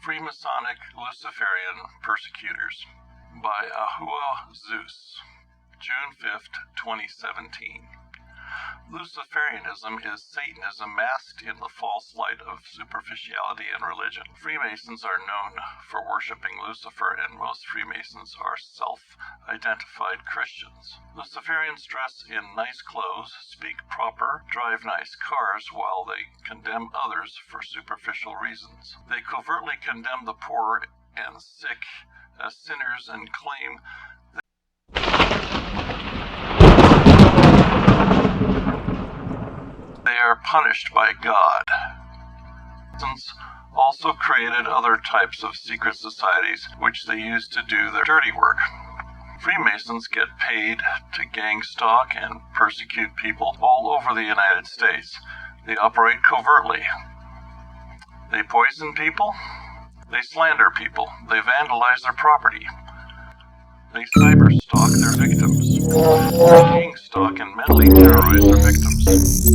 Freemasonic Luciferian Persecutors by Ahua Zeus, June 5th, 2017. Luciferianism is Satanism masked in the false light of superficiality and religion. Freemasons are known for worshiping Lucifer, and most Freemasons are self-identified Christians. Luciferians dress in nice clothes, speak proper, drive nice cars, while they condemn others for superficial reasons. They covertly condemn the poor and sick as sinners and claim they are punished by God. Freemasons also created other types of secret societies which they use to do their dirty work. Freemasons get paid to gang-stalk and persecute people all over the United States. They operate covertly. They poison people. They slander people. They vandalize their property. They cyber-stalk their victims. They gang-stalk and mentally terrorize their victims.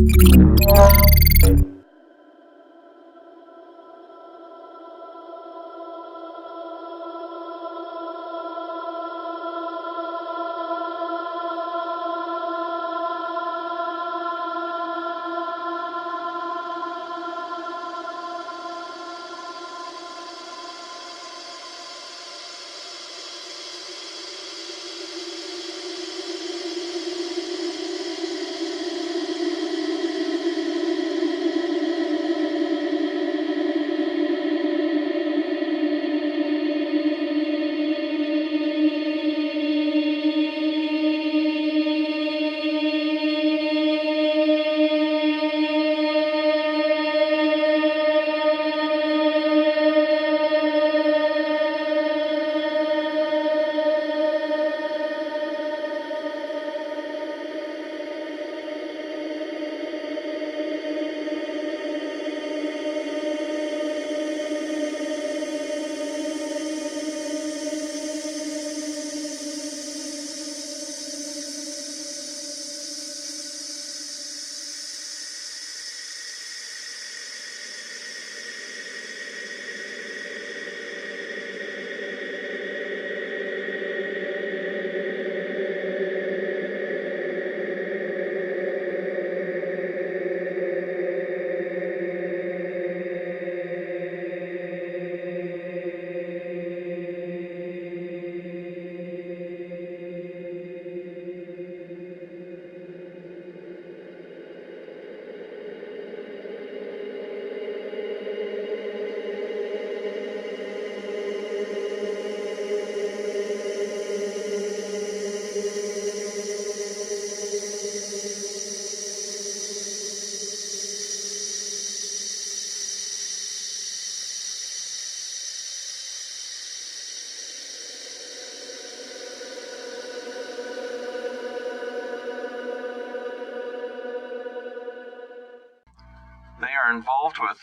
They are involved with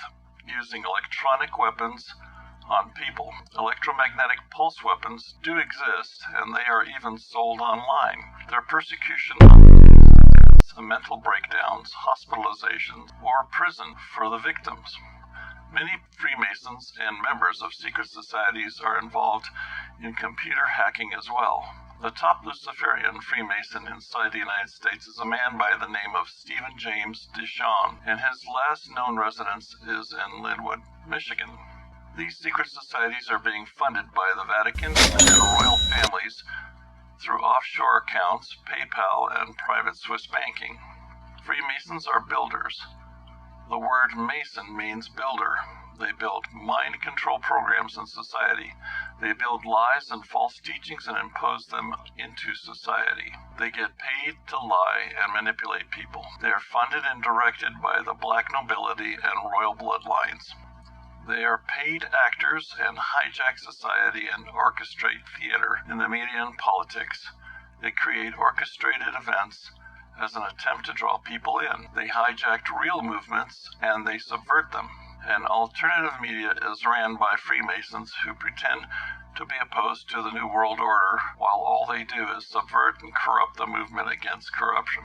using electronic weapons on people. Electromagnetic pulse weapons do exist, and they are even sold online. Their persecution mental breakdowns, hospitalizations, or prison for the victims. Many Freemasons and members of secret societies are involved in computer hacking as well. The top Luciferian Freemason inside the United States is a man by the name of Stephen James DeShawn, and his last known residence is in Linwood, Michigan. These secret societies are being funded by the Vatican and royal families through offshore accounts, PayPal, and private Swiss banking. Freemasons are builders. The word Mason means builder. They build mind control programs in society. They build lies and false teachings and impose them into society. They get paid to lie and manipulate people. They are funded and directed by the black nobility and royal bloodlines. They are paid actors and hijack society and orchestrate theater in the media and politics. They create orchestrated events as an attempt to draw people in. They hijacked real movements and they subvert them. And alternative media is ran by Freemasons who pretend to be opposed to the New World Order, while all they do is subvert and corrupt the movement against corruption.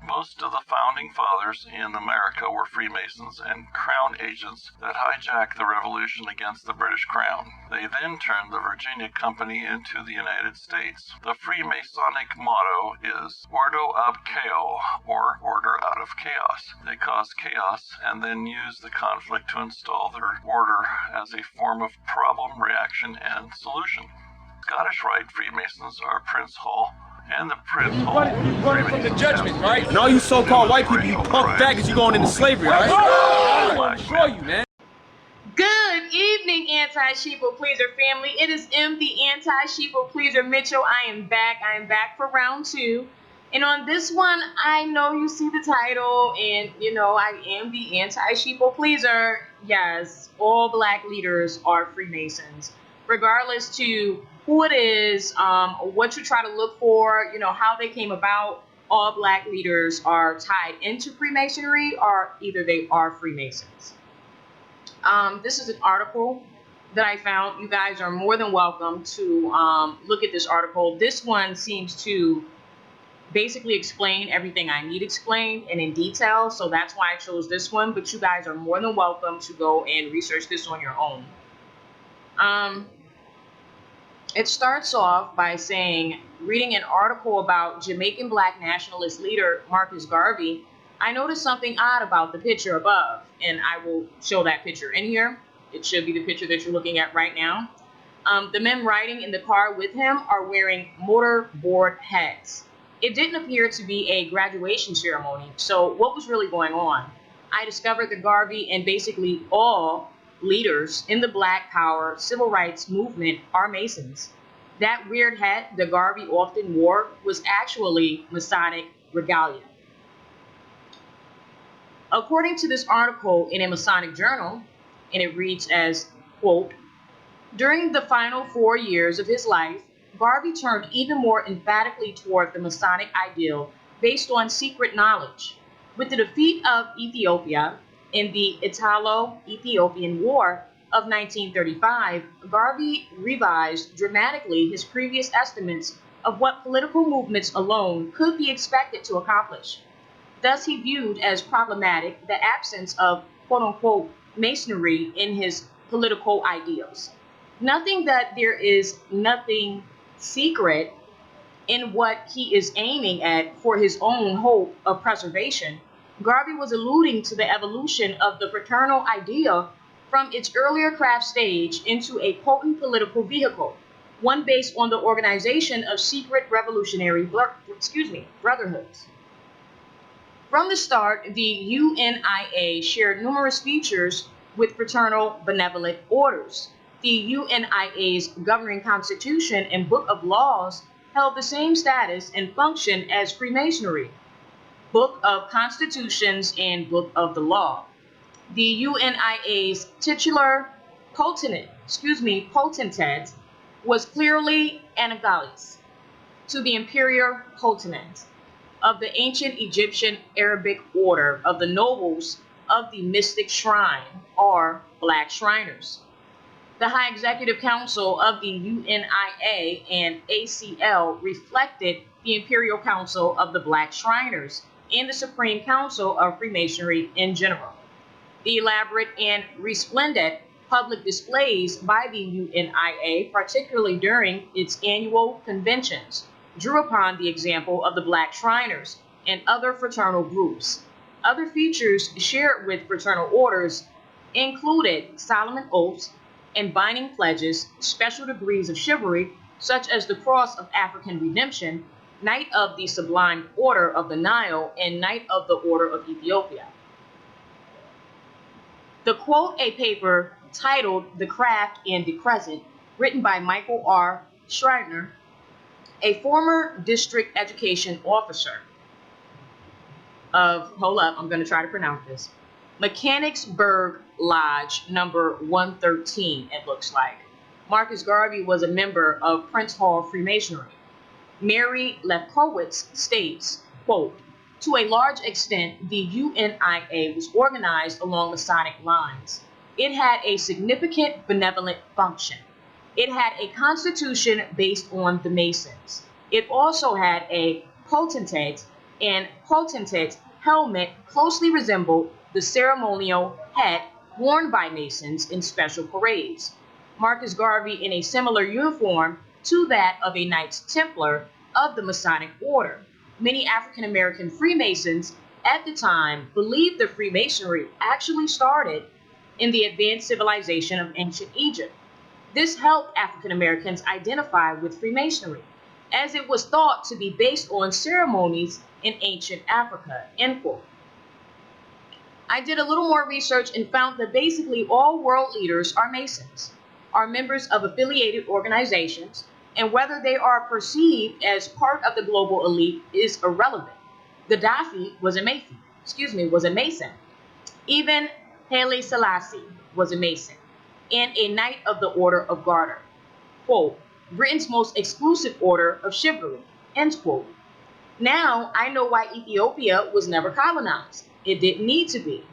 Most of the founding fathers in America were Freemasons and Crown agents that hijacked the revolution against the British Crown. They then turned the Virginia Company into the United States. The Freemasonic motto is Ordo ab Chao, or order out of chaos. They cause chaos and then use the conflict to install their order as a form of problem, reaction, and solution. Scottish Rite Freemasons are Prince Hall and the Prince Hall. Running from the judgment, right? And all you so-called white people, you punk faggots, you going into slavery, right? I'm gonna destroy you, man. Good evening, anti-sheeple pleaser family. It is M, the anti-sheeple pleaser Mitchell. I am back for round 2. And on this one, I know you see the title, and you know I am the anti-sheeple pleaser. Yes, all black leaders are Freemasons, regardless to who it is, what you try to look for, you know, how they came about. All black leaders are tied into Freemasonry, or either they are Freemasons. This is an article that I found. You guys are more than welcome to look at this article. This one seems to basically explain everything I need explained and in detail, so that's why I chose this one, but you guys are more than welcome to go and research this on your own. It starts off by saying, reading an article about Jamaican black nationalist leader Marcus Garvey, I noticed something odd about the picture above, and I will show that picture in here. It should be the picture that you're looking at right now. The men riding in the car with him are wearing mortarboard hats. It didn't appear to be a graduation ceremony, so what was really going on? I discovered that Garvey and basically all leaders in the Black Power civil rights movement are Masons. That weird hat that Garvey often wore was actually Masonic regalia. According to this article in a Masonic journal, and it reads as, quote, during the final 4 years of his life, Garvey turned even more emphatically toward the Masonic ideal based on secret knowledge. With the defeat of Ethiopia in the Italo-Ethiopian War of 1935, Garvey revised dramatically his previous estimates of what political movements alone could be expected to accomplish. Thus, he viewed as problematic the absence of quote-unquote masonry in his political ideals. Nothing that there is nothing secret in what he is aiming at for his own hope of preservation, Garvey was alluding to the evolution of the fraternal idea from its earlier craft stage into a potent political vehicle, one based on the organization of secret revolutionary brotherhoods. From the start, the UNIA shared numerous features with fraternal benevolent orders. The UNIA's governing constitution and book of laws held the same status and function as Freemasonry, Book of Constitutions and Book of the Law. The UNIA's titular potentate was clearly analogous to the imperial potentate of the ancient Egyptian Arabic order of the nobles of the mystic shrine, or Black Shriners. The High Executive Council of the UNIA and ACL reflected the Imperial Council of the Black Shriners and the Supreme Council of Freemasonry in general. The elaborate and resplendent public displays by the UNIA, particularly during its annual conventions, drew upon the example of the Black Shriners and other fraternal groups. Other features shared with fraternal orders included solemn oaths and binding pledges, special degrees of chivalry, such as the Cross of African Redemption, Knight of the Sublime Order of the Nile, and Knight of the Order of Ethiopia. To quote a paper titled The Craft and the Crescent, written by Michael R. Schreiner, a former district education officer of, I'm going to try to pronounce this, Mechanicsburg Lodge number 113, it looks like. Marcus Garvey was a member of Prince Hall Freemasonry. Mary Lefkowitz states, quote, to a large extent, the UNIA was organized along Masonic lines. It had a significant benevolent function. It had a constitution based on the Masons. It also had a potentate and potentate helmet closely resembled the ceremonial hat worn by Masons in special parades. Marcus Garvey in a similar uniform to that of a Knights Templar of the Masonic Order. Many African American Freemasons at the time believed that Freemasonry actually started in the advanced civilization of ancient Egypt. This helped African Americans identify with Freemasonry, as it was thought to be based on ceremonies in ancient Africa. End quote. I did a little more research and found that basically all world leaders are Masons, are members of affiliated organizations, and whether they are perceived as part of the global elite is irrelevant. Gaddafi was a Mason. Even Haile Selassie was a Mason and a Knight of the Order of Garter. Quote, Britain's most exclusive order of chivalry. End quote. Now I know why Ethiopia was never colonized. It didn't need to be.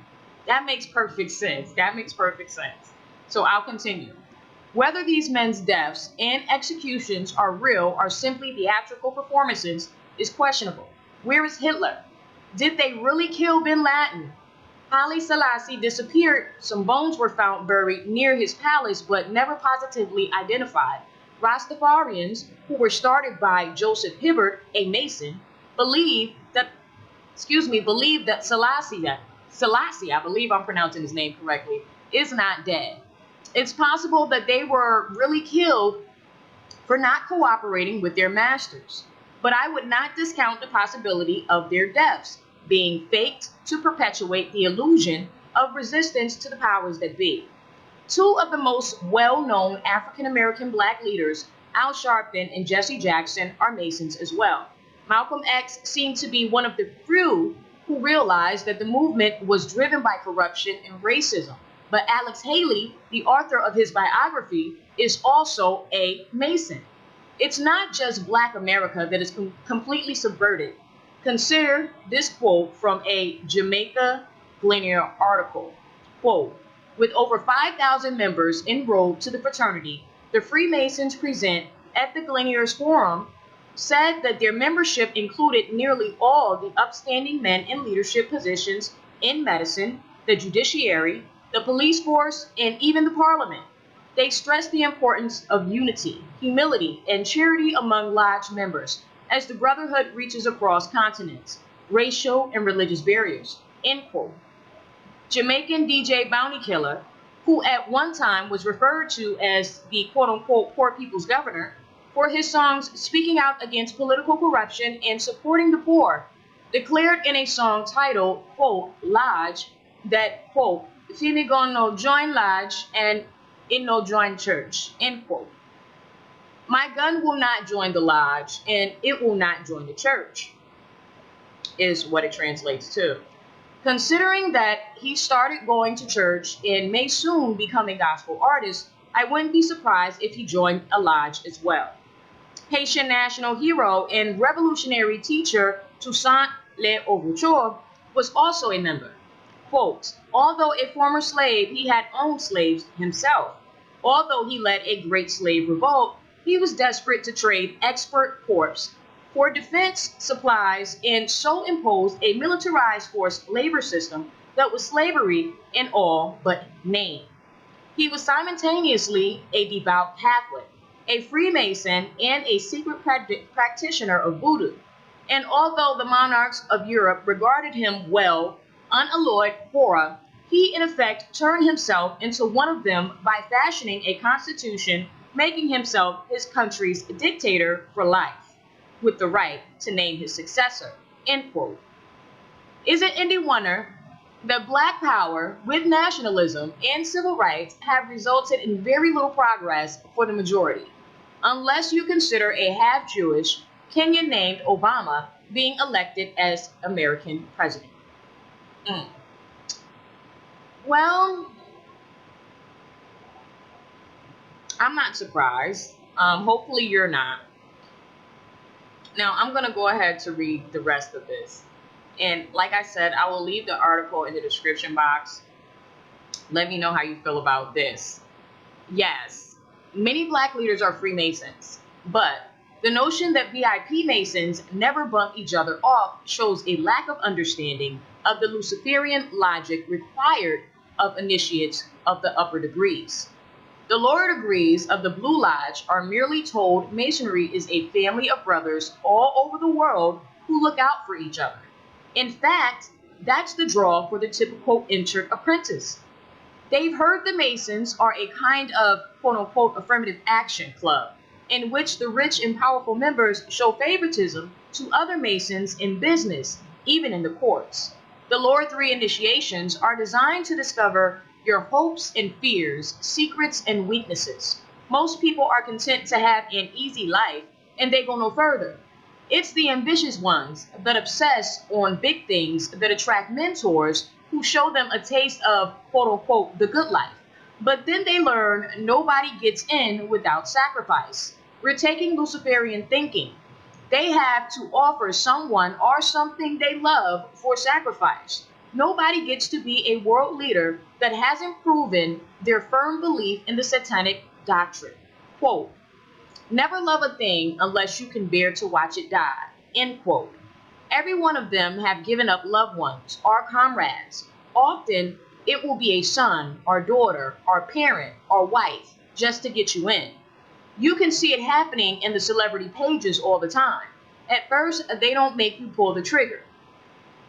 That makes perfect sense. So I'll continue. Whether these men's deaths and executions are real or simply theatrical performances is questionable. Where is Hitler? Did they really kill bin Laden? Haile Selassie disappeared. Some bones were found buried near his palace, but never positively identified. Rastafarians, who were started by Joseph Hibbert, a Mason, believe that Selassie, I believe I'm pronouncing his name correctly, is not dead. It's possible that they were really killed for not cooperating with their masters, but I would not discount the possibility of their deaths being faked to perpetuate the illusion of resistance to the powers that be. Two of the most well-known African-American black leaders, Al Sharpton and Jesse Jackson, are Masons as well. Malcolm X seemed to be one of the few who realized that the movement was driven by corruption and racism. But Alex Haley, the author of his biography, is also a Mason. It's not just Black America that is completely subverted. Consider this quote from a Jamaica Gleaner article. Quote, with over 5,000 members enrolled to the fraternity, the Freemasons present at the Gleaners Forum said that their membership included nearly all the upstanding men in leadership positions in medicine, the judiciary, the police force, and even the parliament. They stressed the importance of unity, humility, and charity among lodge members as the brotherhood reaches across continents, racial and religious barriers. End quote. Jamaican DJ Bounty Killer, who at one time was referred to as the quote-unquote poor people's governor, for his songs speaking out against political corruption and supporting the poor, declared in a song titled, quote, Lodge, that, quote, "Fi me gon no join lodge and it no join church," end quote. My gun will not join the lodge and it will not join the church, is what it translates to. Considering that he started going to church and may soon become a gospel artist, I wouldn't be surprised if he joined a lodge as well. Haitian national hero and revolutionary teacher Toussaint L'Ouverture was also a member. Quote, although a former slave, he had owned slaves himself. Although he led a great slave revolt, he was desperate to trade expert corps for defense supplies and so imposed a militarized forced labor system that was slavery in all but name. He was simultaneously a devout Catholic, a Freemason, and a secret practitioner of voodoo. And although the monarchs of Europe regarded him well, unalloyed horror, he in effect turned himself into one of them by fashioning a constitution, making himself his country's dictator for life, with the right to name his successor, end quote. Is it any wonder that Black power with nationalism and civil rights have resulted in very little progress for the majority, unless you consider a half-Jewish Kenyan named Obama being elected as American president? Well, I'm not surprised. Hopefully you're not. Now, I'm going to go ahead to read the rest of this. And like I said, I will leave the article in the description box. Let me know how you feel about this. Yes, many Black leaders are Freemasons, but The notion that VIP Masons never bump each other off shows a lack of understanding of the Luciferian logic required of initiates of the upper degrees. The lower degrees of the Blue Lodge are merely told Masonry is a family of brothers all over the world who look out for each other. In fact, that's the draw for the typical entered apprentice. They've heard the Masons are a kind of quote-unquote affirmative action club, in which the rich and powerful members show favoritism to other Masons in business, even in the courts. The lower three initiations are designed to discover your hopes and fears, secrets and weaknesses. Most people are content to have an easy life, and they go no further. It's the ambitious ones that obsess on big things that attract mentors who show them a taste of quote-unquote the good life. But then they learn nobody gets in without sacrifice. We're taking Luciferian thinking. They have to offer someone or something they love for sacrifice. Nobody gets to be a world leader that hasn't proven their firm belief in the satanic doctrine. Quote, never love a thing unless you can bear to watch it die. End quote. Every one of them have given up loved ones or comrades. Often, it will be a son or daughter or parent or wife just to get you in. You can see it happening in the celebrity pages all the time. At first, they don't make you pull the trigger.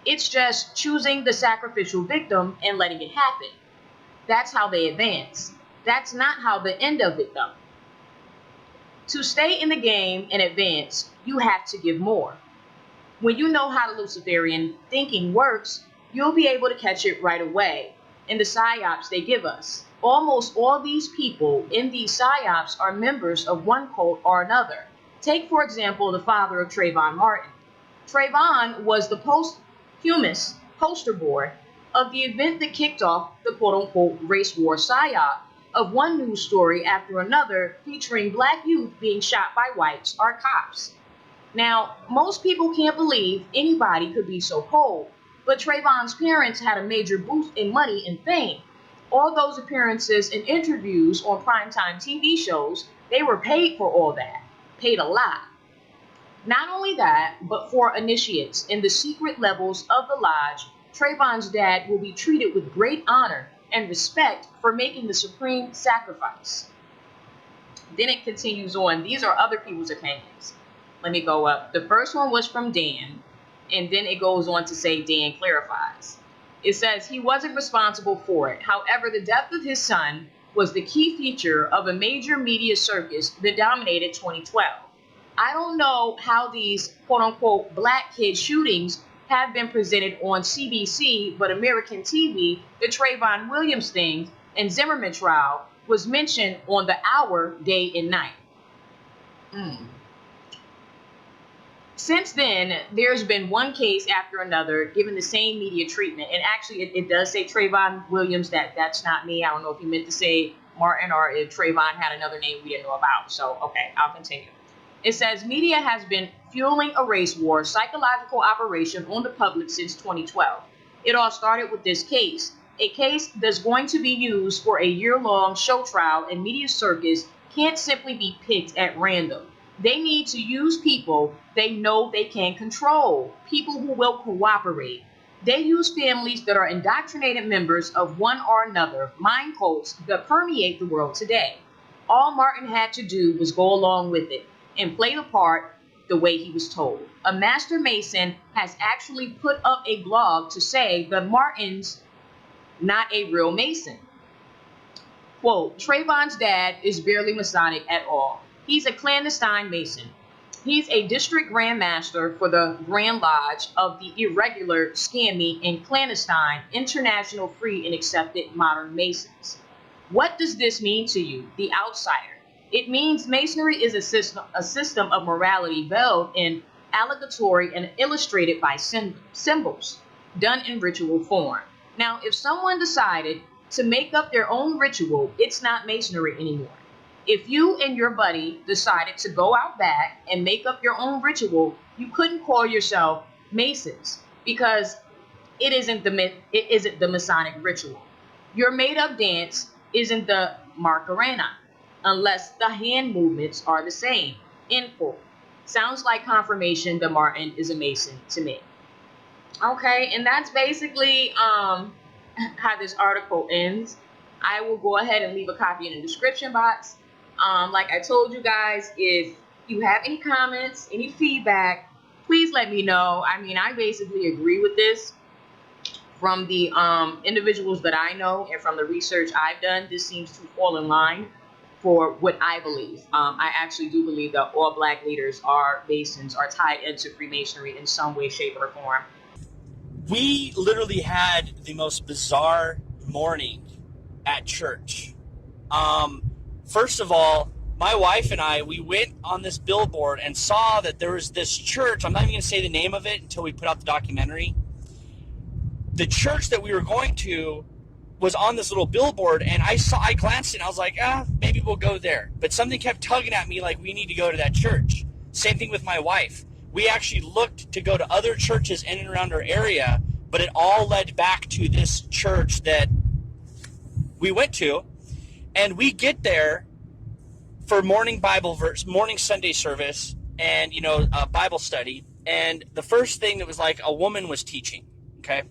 It's just choosing the sacrificial victim and letting it happen. That's how they advance. That's not how the end of it though. To stay in the game and advance, you have to give more. When you know how the Luciferian thinking works, you'll be able to catch it right away in the psyops they give us. Almost all these people in these psyops are members of one cult or another. Take, for example, the father of Trayvon Martin. Trayvon was the posthumous poster boy of the event that kicked off the quote-unquote race war psyop of one news story after another featuring black youth being shot by whites or cops. Now, most people can't believe anybody could be so cold, but Trayvon's parents had a major boost in money and fame. All those appearances and interviews on primetime TV shows, they were paid for all that. Paid a lot. Not only that, but for initiates in the secret levels of the lodge, Trayvon's dad will be treated with great honor and respect for making the supreme sacrifice. Then it continues on. These are other people's opinions. Let me go up. The first one was from Dan, and then it goes on to say Dan clarifies. It says he wasn't responsible for it. However, the death of his son was the key feature of a major media circus that dominated 2012. I don't know how these quote-unquote black kid shootings have been presented on CBC, but American TV, the Trayvon Williams thing and Zimmerman trial was mentioned on the hour, day and night. Since then, there's been one case after another given the same media treatment. And actually, it does say Trayvon Williams. That's not me. I don't know if he meant to say Martin or if Trayvon had another name we didn't know about. So, okay, I'll continue. It says, media has been fueling a race war, psychological operation on the public since 2012. It all started with this case, a case that's going to be used for a year-long show trial, and media circus can't simply be picked at random. They need to use people they know they can control, people who will cooperate. They use families that are indoctrinated members of one or another mind cults that permeate the world today. All Martin had to do was go along with it and play the part the way he was told. A master Mason has actually put up a blog to say that Martin's not a real Mason. Quote, Trayvon's dad is barely Masonic at all. He's a clandestine Mason. He's a district Grand Master for the Grand Lodge of the irregular, scammy, and clandestine International Free and Accepted Modern Masons. What does this mean to you, the outsider? It means Masonry is a system of morality veiled in allegatory and illustrated by symbols, done in ritual form. Now, if someone decided to make up their own ritual, it's not Masonry anymore. If you and your buddy decided to go out back and make up your own ritual, you couldn't call yourself Masons because it isn't the Masonic ritual. Your made-up dance isn't the Macarena unless the hand movements are the same. End quote. Sounds like confirmation that Martin is a Mason to me. Okay, and that's basically how this article ends. I will go ahead and leave a copy in the description box. Like I told you guys, if you have any comments, any feedback, please let me know. I mean, I basically agree with this. From the individuals that I know and from the research I've done, this seems to fall in line for what I believe. I actually do believe that all Black leaders are Masons, are tied into Freemasonry in some way, shape, or form. We literally had the most bizarre morning at church. First of all, my wife and I, we went on this billboard and saw that there was this church. I'm not even going to say the name of it until we put out the documentary. The church that we were going to was on this little billboard, and I glanced and I was like, maybe we'll go there. But something kept tugging at me like, we need to go to that church. Same thing with my wife. We actually looked to go to other churches in and around our area, but it all led back to this church that we went to. And we get there for morning Sunday service and, a Bible study. And the first thing that was like a woman was teaching, okay?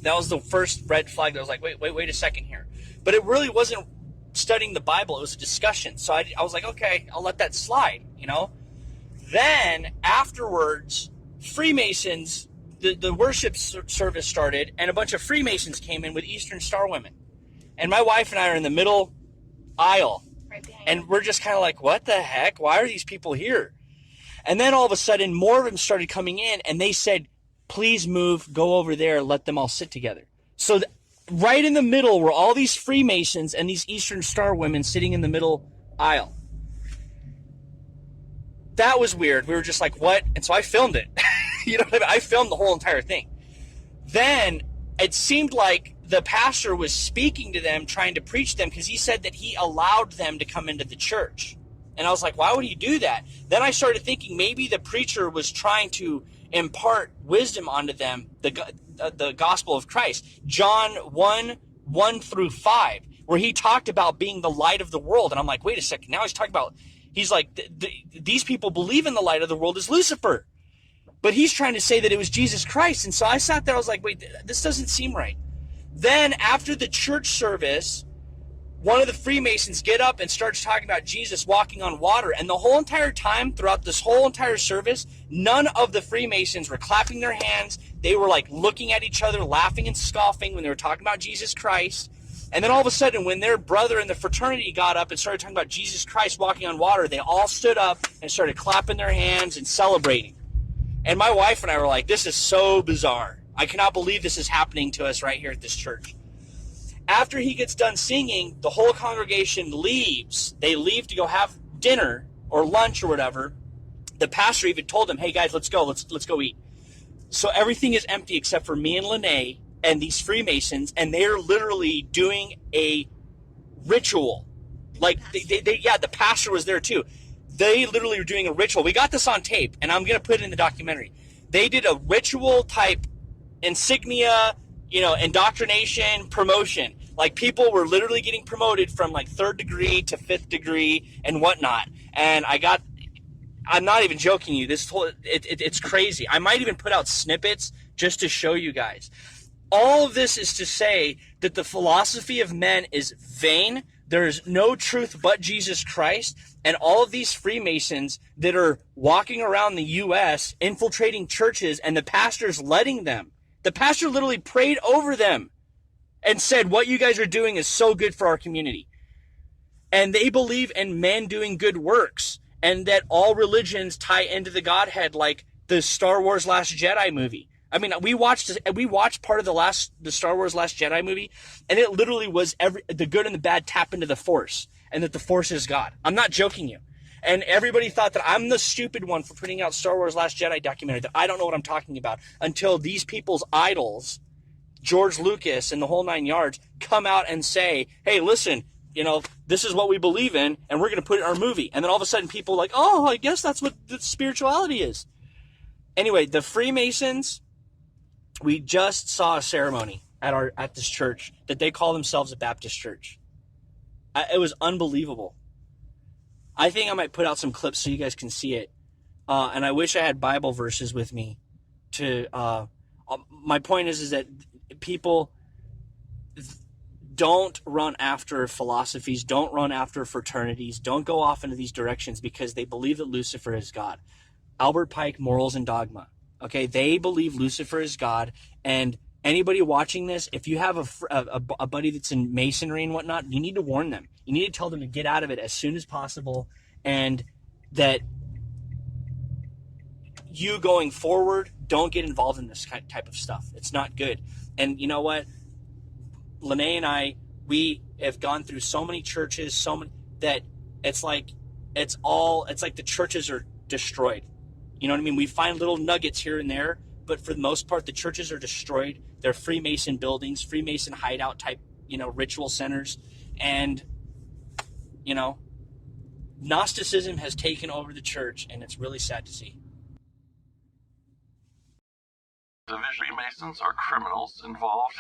That was the first red flag that was like, wait a second here. But it really wasn't studying the Bible. It was a discussion. So I was like, okay, I'll let that slide, Then afterwards, Freemasons, the worship service started, and a bunch of Freemasons came in with Eastern Star women. And my wife and I are in the middle aisle. Right behind and we're just kind of like, what the heck? Why are these people here? And then all of a sudden, more of them started coming in, and they said, please move, go over there, let them all sit together. So right in the middle were all these Freemasons and these Eastern Star women sitting in the middle aisle. That was weird. We were just like, what? And so I filmed it. I filmed the whole entire thing. Then it seemed like the pastor was speaking to them, trying to preach them, because he said that he allowed them to come into the church. And I was like, why would he do that? Then I started thinking maybe the preacher was trying to impart wisdom onto them, the gospel of Christ. John 1:1-5, where he talked about being the light of the world. And I'm like, wait a second. Now he's like, these people believe in the light of the world is Lucifer. But he's trying to say that it was Jesus Christ. And so I sat there, I was like, wait, this doesn't seem right. Then after the church service, one of the Freemasons get up and starts talking about Jesus walking on water. And the whole entire time, throughout this whole entire service, none of the Freemasons were clapping their hands. They were like looking at each other, laughing and scoffing when they were talking about Jesus Christ. And then all of a sudden, when their brother in the fraternity got up and started talking about Jesus Christ walking on water, they all stood up and started clapping their hands and celebrating. And my wife and I were like, this is so bizarre. I cannot believe this is happening to us right here at this church. After he gets done singing, the whole congregation leaves. They leave to go have dinner or lunch or whatever. The pastor even told them, hey guys, let's go. Let's go eat. So everything is empty except for me and Lene and these Freemasons, and they're literally doing a ritual. Like, the pastor was there too. They literally were doing a ritual. We got this on tape, and I'm going to put it in the documentary. They did a ritual type insignia, indoctrination, promotion. Like, people were literally getting promoted from like 3rd degree to 5th degree and whatnot. And I'm not even joking you. It's crazy. I might even put out snippets just to show you guys. All of this is to say that the philosophy of men is vain. There is no truth but Jesus Christ. And all of these Freemasons that are walking around the U.S., infiltrating churches, and the pastor's letting them. The pastor literally prayed over them and said, what you guys are doing is so good for our community. And they believe in men doing good works, and that all religions tie into the Godhead, like the Star Wars Last Jedi movie. I mean, we watched part of the Star Wars Last Jedi movie, and it literally was the good and the bad tap into the Force, and that the Force is God. I'm not joking you. And everybody thought that I'm the stupid one for putting out Star Wars Last Jedi documentary, that I don't know what I'm talking about, until these people's idols, George Lucas and the whole 9 yards, come out and say, hey, listen, this is what we believe in, and we're going to put it in our movie. And then all of a sudden people are like, oh, I guess that's what the spirituality is. Anyway, the Freemasons, we just saw a ceremony at this church that they call themselves a Baptist church. It was unbelievable. I think I might put out some clips so you guys can see it. and I wish I had Bible verses with me to, my point is that people don't run after philosophies, don't run after fraternities, don't go off into these directions because they believe that Lucifer is God. Albert Pike, Morals and Dogma. Okay, they believe Lucifer is God, and anybody watching this, if you have a buddy that's in Masonry and whatnot, you need to warn them. You need to tell them to get out of it as soon as possible, and that you going forward, don't get involved in this type of stuff. It's not good. And you know what? Lene and I, we have gone through so many churches, so many, that it's like the churches are destroyed. You know what I mean? We find little nuggets here and there, but for the most part, the churches are destroyed. They're Freemason buildings, Freemason hideout type, ritual centers. And, Gnosticism has taken over the church, and it's really sad to see. The Freemasons are criminals involved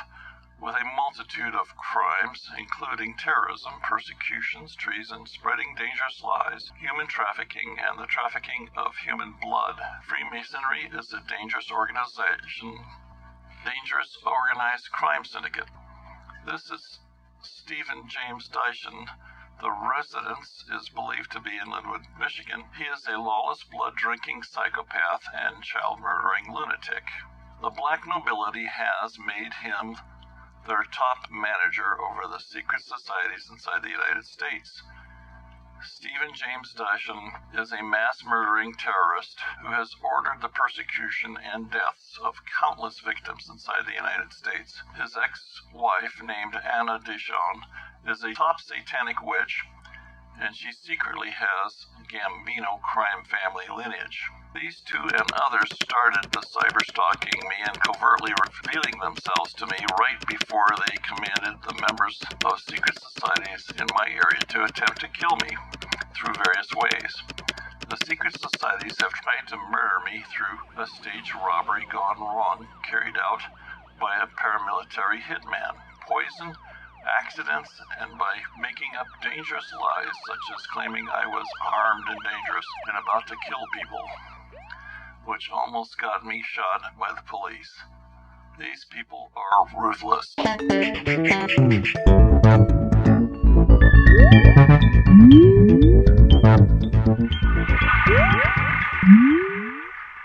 with a multitude of crimes, including terrorism, persecutions, treason, spreading dangerous lies, human trafficking, and the trafficking of human blood. Freemasonry is a dangerous organization, dangerous organized crime syndicate. This is Stephen James Dyson. The residence is believed to be in Linwood, Michigan. He is a lawless, blood-drinking psychopath and child-murdering lunatic. The black nobility has made him their top manager over the secret societies inside the United States. Stephen James Dyson is a mass-murdering terrorist who has ordered the persecution and deaths of countless victims inside the United States. His ex-wife, named Anna Dishon, is a top satanic witch, and she secretly has Gambino crime family lineage. These two and others started the cyber-stalking me and covertly revealing themselves to me right before they commanded the members of secret societies in my area to attempt to kill me through various ways. The secret societies have tried to murder me through a staged robbery gone wrong carried out by a paramilitary hitman, poison, accidents, and by making up dangerous lies such as claiming I was armed and dangerous and about to kill people, which almost got me shot by the police. These people are ruthless.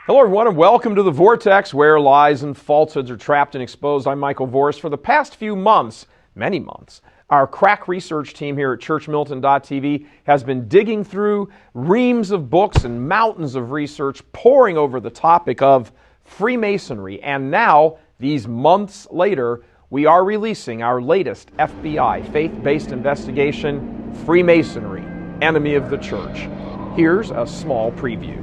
Hello everyone and welcome to The Vortex, where lies and falsehoods are trapped and exposed. I'm Michael Voris. For the past few months, many months, our crack research team here at churchmilitant.tv has been digging through reams of books and mountains of research, poring over the topic of Freemasonry. And now, these months later, we are releasing our latest FBI faith-based investigation, Freemasonry, Enemy of the Church. Here's a small preview.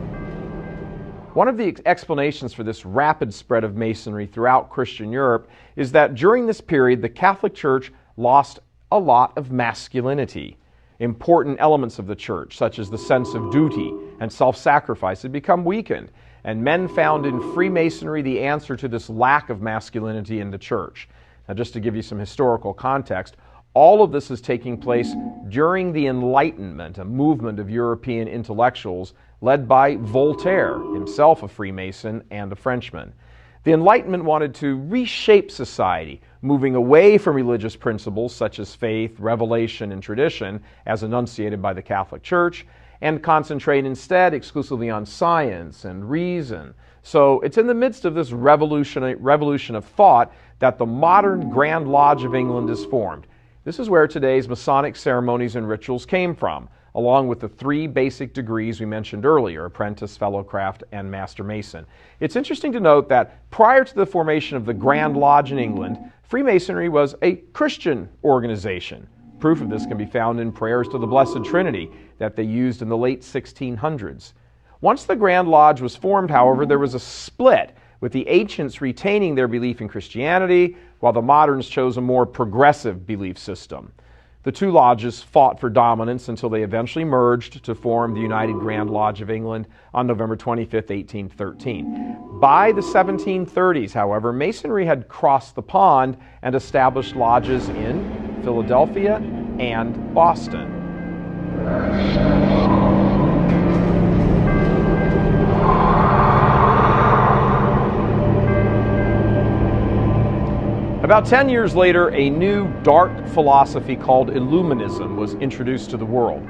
One of the explanations for this rapid spread of Masonry throughout Christian Europe is that during this period, the Catholic Church lost a lot of masculinity. Important elements of the church, such as the sense of duty and self-sacrifice, had become weakened, and men found in Freemasonry the answer to this lack of masculinity in the church. Now, just to give you some historical context, all of this is taking place during the Enlightenment, a movement of European intellectuals led by Voltaire, himself a Freemason and a Frenchman. The Enlightenment wanted to reshape society, moving away from religious principles such as faith, revelation, and tradition, as enunciated by the Catholic Church, and concentrate instead exclusively on science and reason. So it's in the midst of this revolution of thought that the modern Grand Lodge of England is formed. This is where today's Masonic ceremonies and rituals came from, along with the three basic degrees we mentioned earlier, Apprentice, Fellowcraft, and Master Mason. It's interesting to note that prior to the formation of the Grand Lodge in England, Freemasonry was a Christian organization. Proof of this can be found in prayers to the Blessed Trinity that they used in the late 1600s. Once the Grand Lodge was formed, however, there was a split, with the ancients retaining their belief in Christianity, while the moderns chose a more progressive belief system. The two lodges fought for dominance until they eventually merged to form the United Grand Lodge of England on November 25, 1813. By the 1730s, however, Masonry had crossed the pond and established lodges in Philadelphia and Boston. About 10 years later, a new dark philosophy called Illuminism was introduced to the world.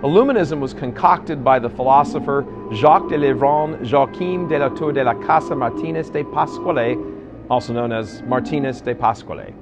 Illuminism was concocted by the philosopher Jacques de Lévrand Joachim de la Tour de la Casa Martinez de Pasquale, also known as Martinez de Pasquale.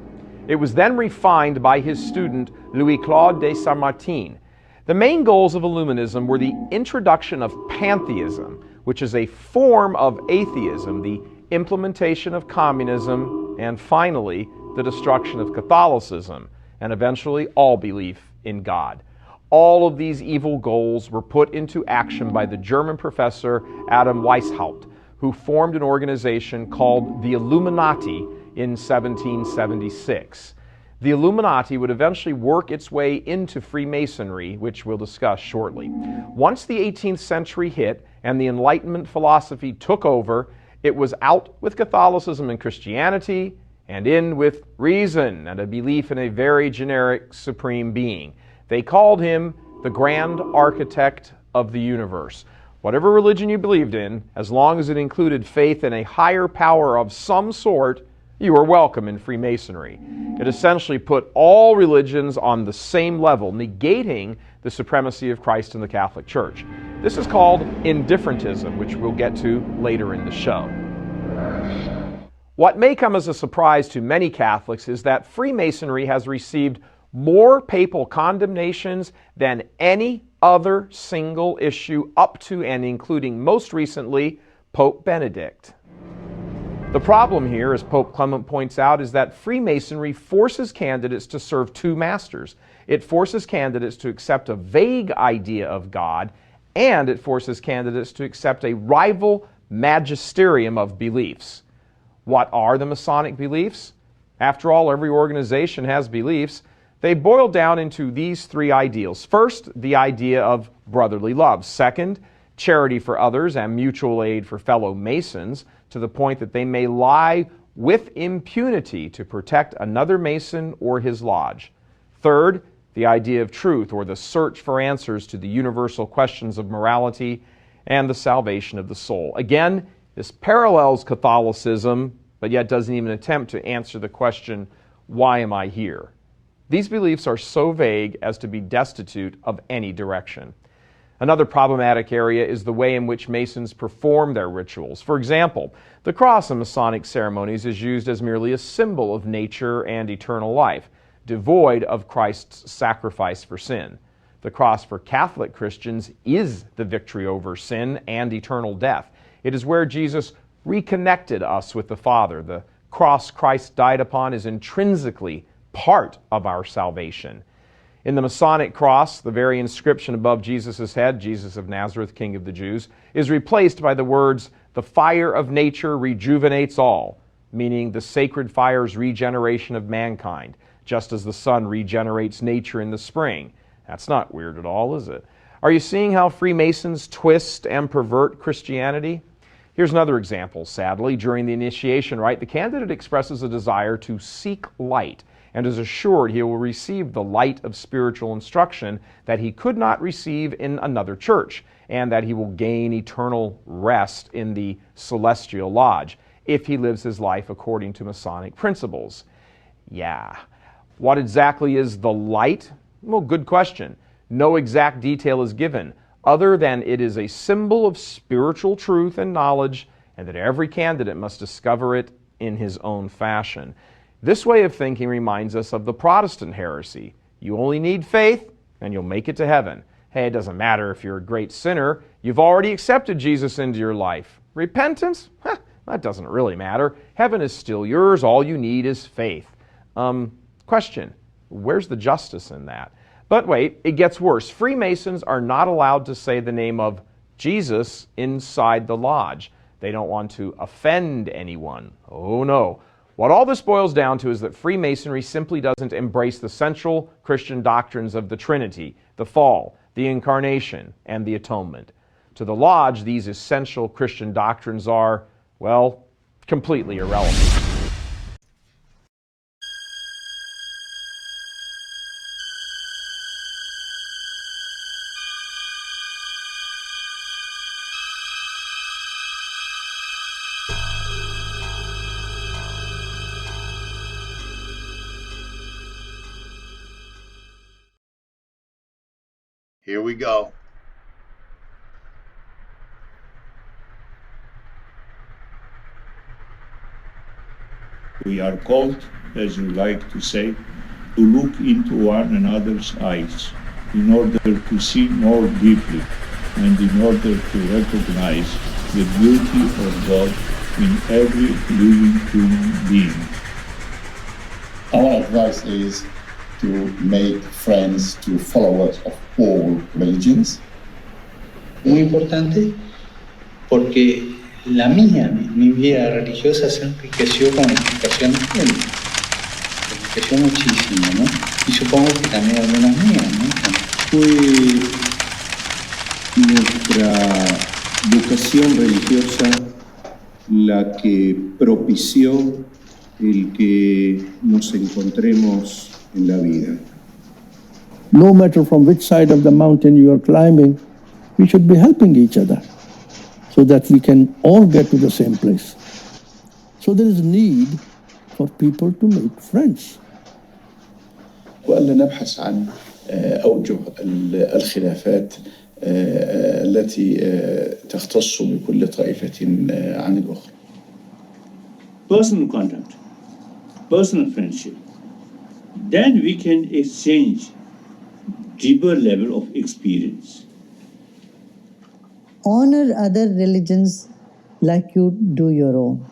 It was then refined by his student Louis-Claude de Saint-Martin. The main goals of Illuminism were the introduction of pantheism, which is a form of atheism, the implementation of communism, and finally, the destruction of Catholicism, and eventually all belief in God. All of these evil goals were put into action by the German professor Adam Weishaupt, who formed an organization called the Illuminati in 1776. The Illuminati would eventually work its way into Freemasonry, which we'll discuss shortly. Once the 18th century hit and the Enlightenment philosophy took over, it was out with Catholicism and Christianity, and in with reason and a belief in a very generic supreme being. They called him the Grand Architect of the Universe. Whatever religion you believed in, as long as it included faith in a higher power of some sort, you were welcome in Freemasonry. It essentially put all religions on the same level, negating the supremacy of Christ in the Catholic Church. This is called indifferentism, which we'll get to later in the show. What may come as a surprise to many Catholics is that Freemasonry has received more papal condemnations than any other single issue up to and including most recently Pope Benedict. The problem here, as Pope Clement points out, is that Freemasonry forces candidates to serve two masters. It forces candidates to accept a vague idea of God, and it forces candidates to accept a rival magisterium of beliefs. What are the Masonic beliefs? After all, every organization has beliefs. They boil down into these three ideals. First, the idea of brotherly love. Second, charity for others and mutual aid for fellow Masons, to the point that they may lie with impunity to protect another Mason or his lodge. Third, the idea of truth, or the search for answers to the universal questions of morality and the salvation of the soul. Again, this parallels Catholicism, but yet doesn't even attempt to answer the question, why am I here? These beliefs are so vague as to be destitute of any direction. Another problematic area is the way in which Masons perform their rituals. For example, the cross in Masonic ceremonies is used as merely a symbol of nature and eternal life, devoid of Christ's sacrifice for sin. The cross for Catholic Christians is the victory over sin and eternal death. It is where Jesus reconnected us with the Father. The cross Christ died upon is intrinsically part of our salvation. In the Masonic cross, the very inscription above Jesus' head, Jesus of Nazareth, King of the Jews, is replaced by the words, "The fire of nature rejuvenates all," meaning the sacred fire's regeneration of mankind, just as the sun regenerates nature in the spring. That's not weird at all, is it? Are you seeing how Freemasons twist and pervert Christianity? Here's another example, sadly. During the initiation rite, the candidate expresses a desire to seek light, and is assured he will receive the light of spiritual instruction that he could not receive in another church, and that he will gain eternal rest in the celestial lodge if he lives his life according to Masonic principles. Yeah. What exactly is the light? Well, good question. No exact detail is given, other than it is a symbol of spiritual truth and knowledge, and that every candidate must discover it in his own fashion. This way of thinking reminds us of the Protestant heresy. You only need faith, and you'll make it to heaven. Hey, it doesn't matter if you're a great sinner. You've already accepted Jesus into your life. Repentance? That doesn't really matter. Heaven is still yours. All you need is faith. Question, where's the justice in that? But wait, it gets worse. Freemasons are not allowed to say the name of Jesus inside the lodge. They don't want to offend anyone. Oh no. What all this boils down to is that Freemasonry simply doesn't embrace the central Christian doctrines of the Trinity, the fall, the incarnation, and the atonement. To the Lodge, these essential Christian doctrines are, well, completely irrelevant. Here we go. We are called, as you like to say, to look into one another's eyes in order to see more deeply and in order to recognize the beauty of God in every living human being. Our advice is to make friends to followers of all religions. Muy importante porque la mía, mi vida religiosa se enriqueció con la explicación de él. Se enriqueció muchísimo, ¿no? Y supongo que también algunas mías, ¿no? Fue nuestra vocación religiosa la que propició el que nos encontremos en la vida. No matter from which side of the mountain you are climbing, we should be helping each other so that we can all get to the same place. So there is need for people to make friends. وألا نبحث عن أوجه الخلافات التي تختص بكل طائفة عن الأخرى. Personal contact, personal friendship. Then we can exchange deeper level of experience. Honor other religions like you do your own.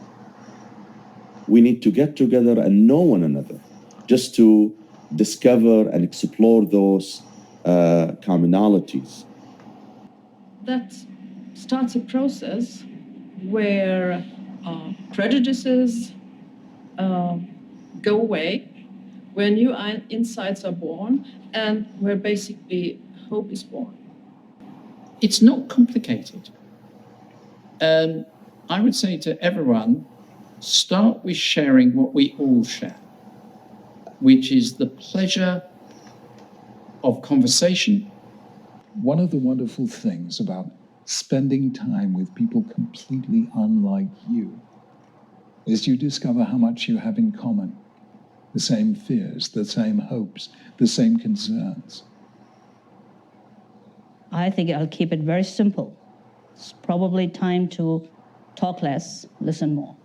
We need to get together and know one another, just to discover and explore those commonalities. That starts a process where prejudices go away, where new insights are born, and where basically hope is born. It's not complicated. I would say to everyone, start with sharing what we all share, which is the pleasure of conversation. One of the wonderful things about spending time with people completely unlike you is you discover how much you have in common. The same fears, the same hopes, the same concerns. I think I'll keep it very simple. It's probably time to talk less, listen more.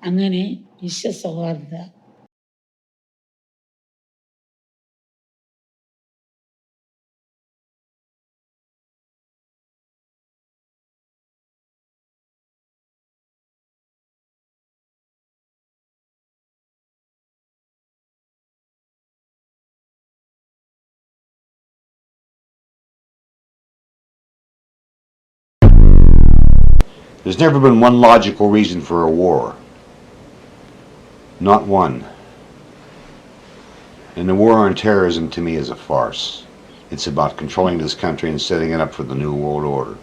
അങ്ങനെ വിശ്വസൗഹാർദ്ദ There's never been one logical reason for a war. Not one. And the war on terrorism to me is a farce. It's about controlling this country and setting it up for the New World Order.